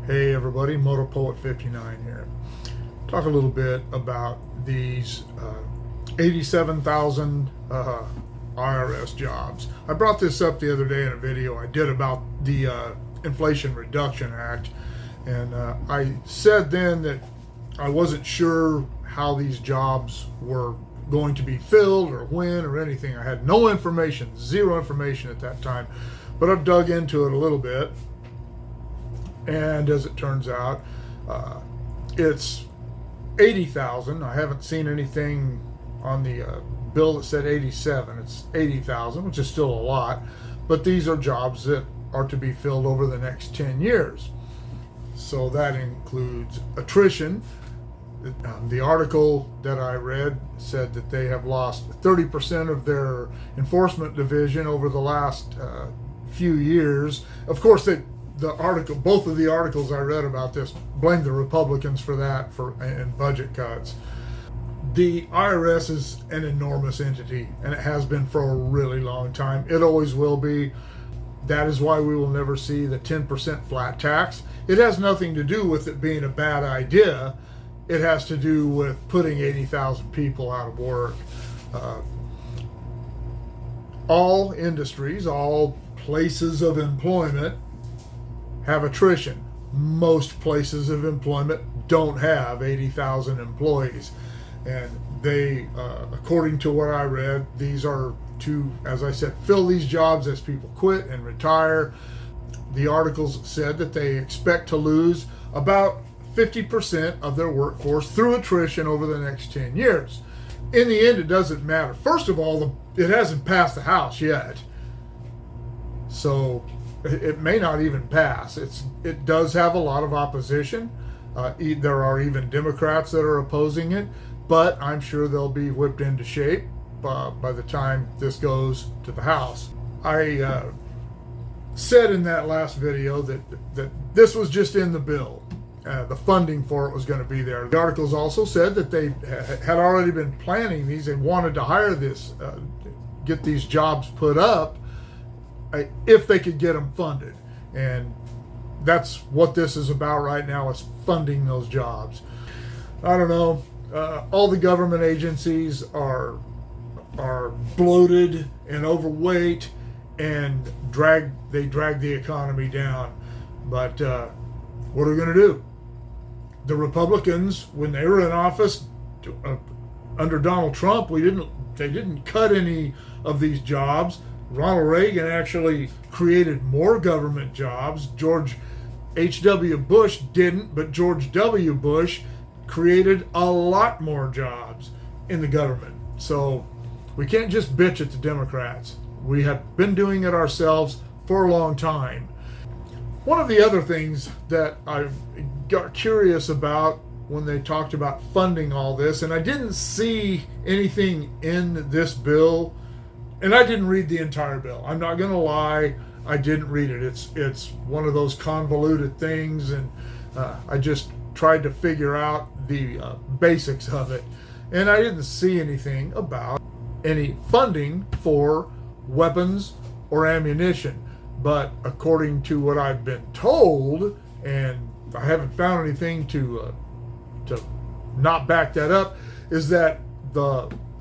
Hey everybody, Motor Poet 59 here. Talk a little bit about these 87,000 IRS jobs. I brought this up the other day in a video I did about the Inflation Reduction Act, and I said then that I wasn't sure how these jobs were going to be filled or when or anything. I had no information, zero information at that time, but I've dug into it a little bit. And as it turns out, it's 80,000. I haven't seen anything on the bill that said 87. It's 80,000, which is still a lot. But these are jobs that are to be filled over the next 10 years. So that includes attrition. The article that I read said that they have lost 30% of their enforcement division over the last few years. Of course, both of the articles I read about this blame the Republicans for that, and budget cuts. The IRS is an enormous entity, and it has been for a really long time. It always will be. That is why we will never see the 10% flat tax. It has nothing to do with it being a bad idea. It has to do with putting 80,000 people out of work. All industries, all places of employment have attrition. Most places of employment don't have 80,000 employees. And they, according to what I read, these are to, as I said, fill these jobs as people quit and retire. The articles said that they expect to lose about 50% of their workforce through attrition over the next 10 years. In the end, it doesn't matter. First of all, it hasn't passed the House yet. So it may not even pass. It does have a lot of opposition. There are even Democrats that are opposing it, but I'm sure they'll be whipped into shape by the time this goes to the House. I said in that last video that this was just in the bill. The funding for it was going to be there. The articles also said that they had already been planning these. They wanted to hire get these jobs put up if they could get them funded. And that's what this is about right now, is funding those jobs. I don't know. All the government agencies are bloated and overweight, and drag the economy down. But what are we going to do? The Republicans, when they were in office under Donald Trump, they didn't cut any of these jobs. Ronald Reagan actually created more government jobs. George H.W. Bush didn't, but George W. Bush created a lot more jobs in the government. So we can't just bitch at the Democrats. We have been doing it ourselves for a long time. One of the other things that I got curious about when they talked about funding all this, and I didn't see anything in this bill, and I didn't read the entire bill. I'm not going to lie, I didn't read it. It's one of those convoluted things, and I just tried to figure out the basics of it. And I didn't see anything about any funding for weapons or ammunition. But according to what I've been told, and I haven't found anything to not back that up, is that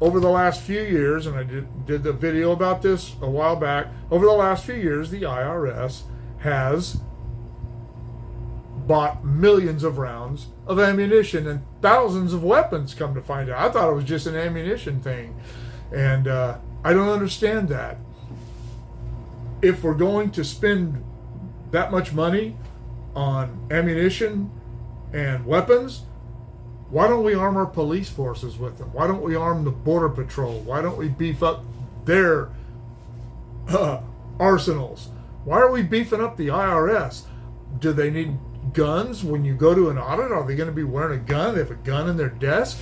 over the last few years, and I did the video about this a while back, over the last few years, the IRS has bought millions of rounds of ammunition and thousands of weapons, come to find out. I thought it was just an ammunition thing. And I don't understand that. If we're going to spend that much money on ammunition and weapons, why don't we arm our police forces with them? Why don't we arm the Border Patrol? Why don't we beef up their arsenals? Why are we beefing up the IRS? Do they need guns when you go to an audit? Are they going to be wearing a gun? They have a gun in their desk.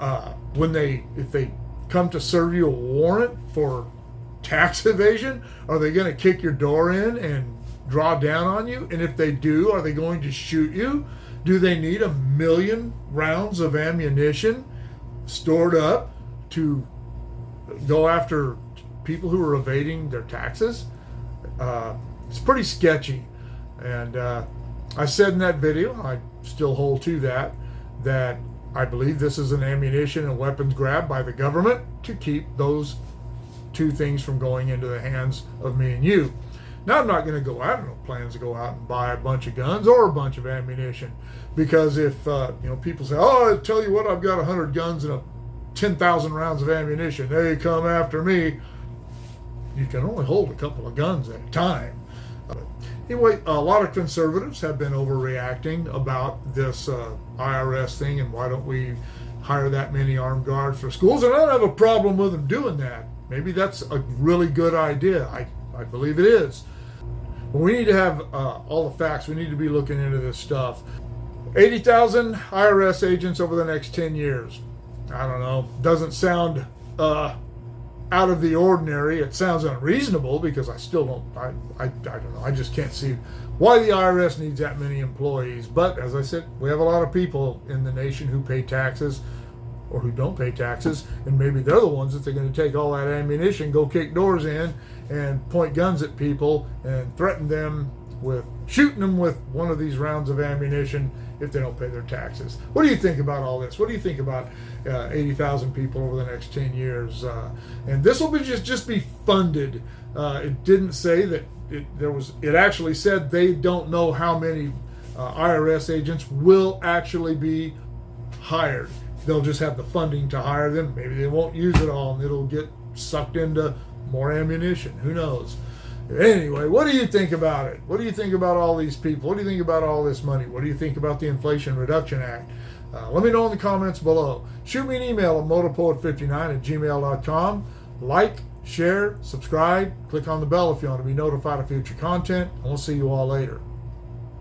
If they come to serve you a warrant for tax evasion, are they going to kick your door in and draw down on you? And if they do, are they going to shoot you? Do they need 1 million rounds of ammunition stored up to go after people who are evading their taxes? It's pretty sketchy. And I said in that video, I still hold to that I believe this is an ammunition and weapons grab by the government to keep those two things from going into the hands of me and you. Now, I'm not going to go out, no plans to go out and buy a bunch of guns or a bunch of ammunition, because if people say, "Oh, I tell you what, I've got 100 guns and 10,000 rounds of ammunition, they come after me," you can only hold a couple of guns at a time. Anyway, a lot of conservatives have been overreacting about this IRS thing, and why don't we hire that many armed guards for schools? And I don't have a problem with them doing that. Maybe that's a really good idea. I believe it is. But we need to have all the facts. We need to be looking into this stuff. 80,000 IRS agents over the next 10 years. I don't know. Doesn't sound out of the ordinary. It sounds unreasonable, because I still don't, I don't know. I just can't see why the IRS needs that many employees. But as I said, we have a lot of people in the nation who pay taxes or who don't pay taxes, and maybe they're the ones that they're going to take all that ammunition, go kick doors in and point guns at people and threaten them with shooting them with one of these rounds of ammunition if they don't pay their taxes. What do you think about all this? What do you think about 80,000 people over the next 10 years? And this will be just be funded. It didn't say that it actually said they don't know how many IRS agents will actually be hired. They'll just have the funding to hire them. Maybe they won't use it all, and it'll get sucked into more ammunition. Who knows? Anyway, what do you think about it? What do you think about all these people? What do you think about all this money? What do you think about the Inflation Reduction Act? Let me know in the comments below. Shoot me an email at motopoet59@gmail.com. Like, share, subscribe, click on the bell if you want to be notified of future content, and we'll see you all later.